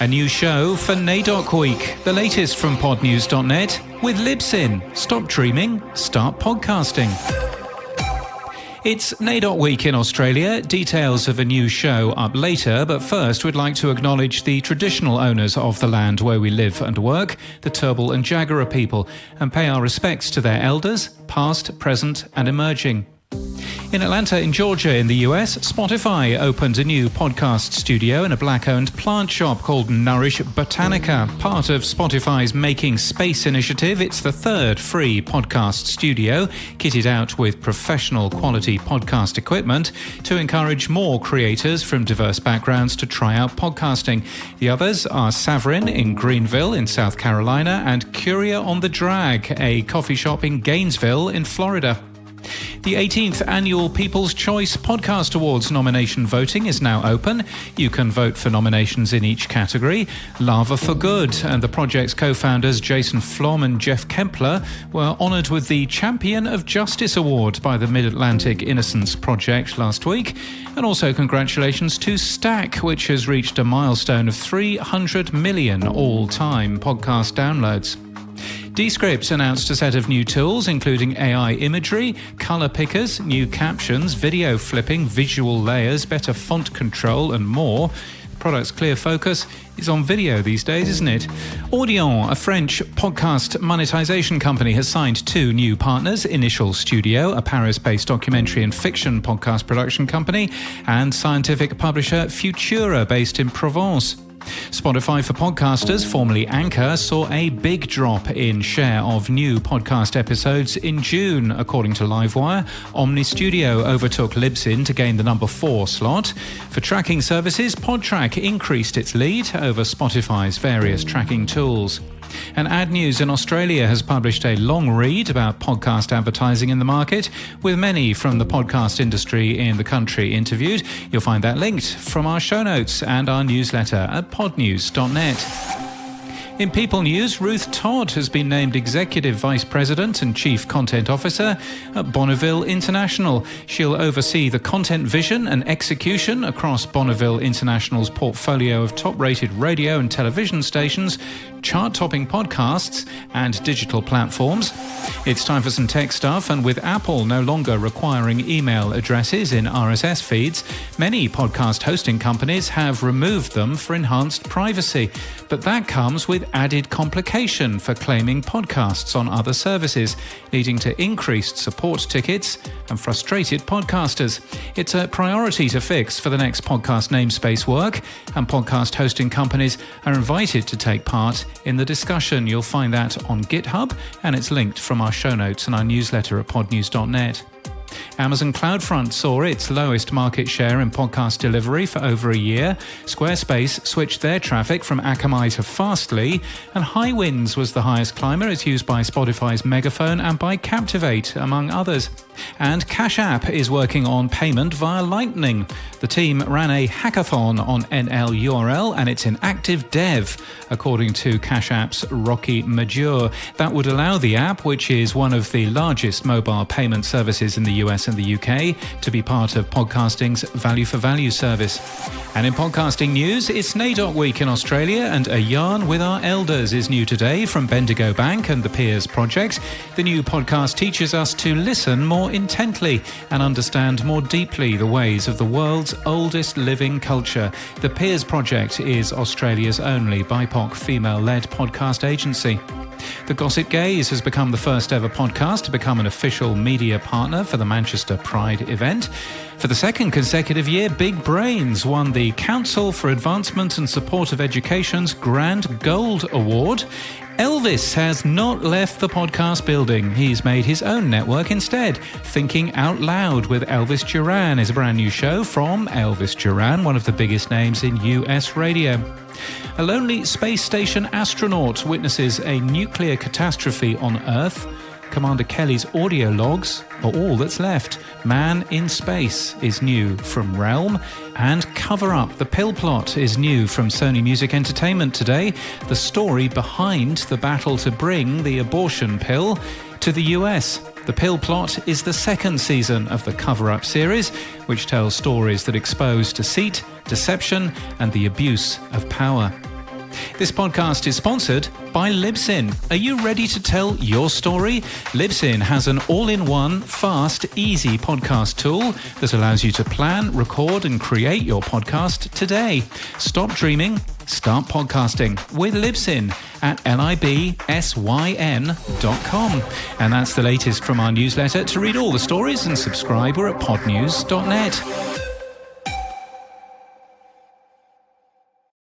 A new show for NAIDOC Week, the latest from podnews.net with Libsyn. Stop dreaming, start podcasting. It's NAIDOC Week in Australia. Details of a new show up later, but first we'd like to acknowledge the traditional owners of the land where we live and work, the Turrbal and Jagera people, and pay our respects to their elders, past, present and emerging. In Atlanta, in Georgia, in the US, Spotify opened a new podcast studio in a black-owned plant shop called Nourish Botanica. Part of Spotify's Making Space initiative, it's the third free podcast studio, kitted out with professional quality podcast equipment to encourage more creators from diverse backgrounds to try out podcasting. The others are Saverin in Greenville in South Carolina and Curia on the Drag, a coffee shop in Gainesville in Florida. The 18th Annual People's Choice Podcast Awards nomination voting is now open. You can vote for nominations in each category. Lava for Good and the project's co-founders Jason Flom and Jeff Kempler were honoured with the Champion of Justice Award by the Mid-Atlantic Innocence Project last week. And also congratulations to Stack, which has reached a milestone of 300 million all-time podcast downloads. Descript announced a set of new tools, including AI imagery, color pickers, new captions, video flipping, visual layers, better font control, and more. The product's clear focus is on video these days, isn't it? Audion, a French podcast monetization company, has signed two new partners, Initial Studio, a Paris-based documentary and fiction podcast production company, and scientific publisher Futura, based in Provence. Spotify for Podcasters, formerly Anchor, saw a big drop in share of new podcast episodes in June, according to Livewire. Omni Studio overtook Libsyn to gain the number 4 slot. For tracking services, Podtrac increased its lead over Spotify's various tracking tools. And Ad News in Australia has published a long read about podcast advertising in the market, with many from the podcast industry in the country interviewed. You'll find that linked from our show notes and our newsletter at podnews.net. In People News, Ruth Todd has been named Executive Vice President and Chief Content Officer at Bonneville International. She'll oversee the content vision and execution across Bonneville International's portfolio of top-rated radio and television stations, chart-topping podcasts, and digital platforms. It's time for some tech stuff, and with Apple no longer requiring email addresses in RSS feeds, many podcast hosting companies have removed them for enhanced privacy. But that comes with added complication for claiming podcasts on other services, leading to increased support tickets and frustrated podcasters. It's a priority to fix for the next podcast namespace work, and podcast hosting companies are invited to take part in the discussion. You'll find that on GitHub, and it's linked from our show notes and our newsletter at podnews.net. Amazon CloudFront saw its lowest market share in podcast delivery for over a year. Squarespace switched their traffic from Akamai to Fastly, and Highwinds was the highest climber. It's used by Spotify's Megaphone and by Captivate, among others. And Cash App is working on payment via Lightning. The team ran a hackathon on NLURL, and it's in active dev, according to Cash App's Rocky Major. That would allow the app, which is one of the largest mobile payment services in the US and the UK, to be part of podcasting's value for value service. And in podcasting news, it's NAIDOC Week in Australia, and A Yarn with Our Elders is new today from Bendigo Bank and the Peers Project. The new podcast teaches us to listen more intently and understand more deeply the ways of the world's oldest living culture. The Peers Project is Australia's only BIPOC female-led podcast agency. The Gossip Gaze has become the first ever podcast to become an official media partner for the Manchester Pride event. For the second consecutive year, Big Brains won the Council for Advancement and Support of Education's Grand Gold Award. Elvis has not left the podcast building. He's made his own network instead. Thinking Out Loud with Elvis Duran is a brand new show from Elvis Duran, one of the biggest names in US radio. A lonely space station astronaut witnesses a nuclear catastrophe on Earth. Commander Kelly's audio logs are all that's left. Man in Space is new from Realm. And Cover Up, the Pill Plot, is new from Sony Music Entertainment today. The story behind the battle to bring the abortion pill to the US. The Pill Plot is the second season of the Cover Up series, which tells stories that expose deceit, deception, and the abuse of power. This podcast is sponsored by Libsyn. Are you ready to tell your story? Libsyn has an all-in-one, fast, easy podcast tool that allows you to plan, record and create your podcast today. Stop dreaming, start podcasting with Libsyn at libsyn.com. And that's the latest from our newsletter. To read all the stories and subscribe, we're at podnews.net.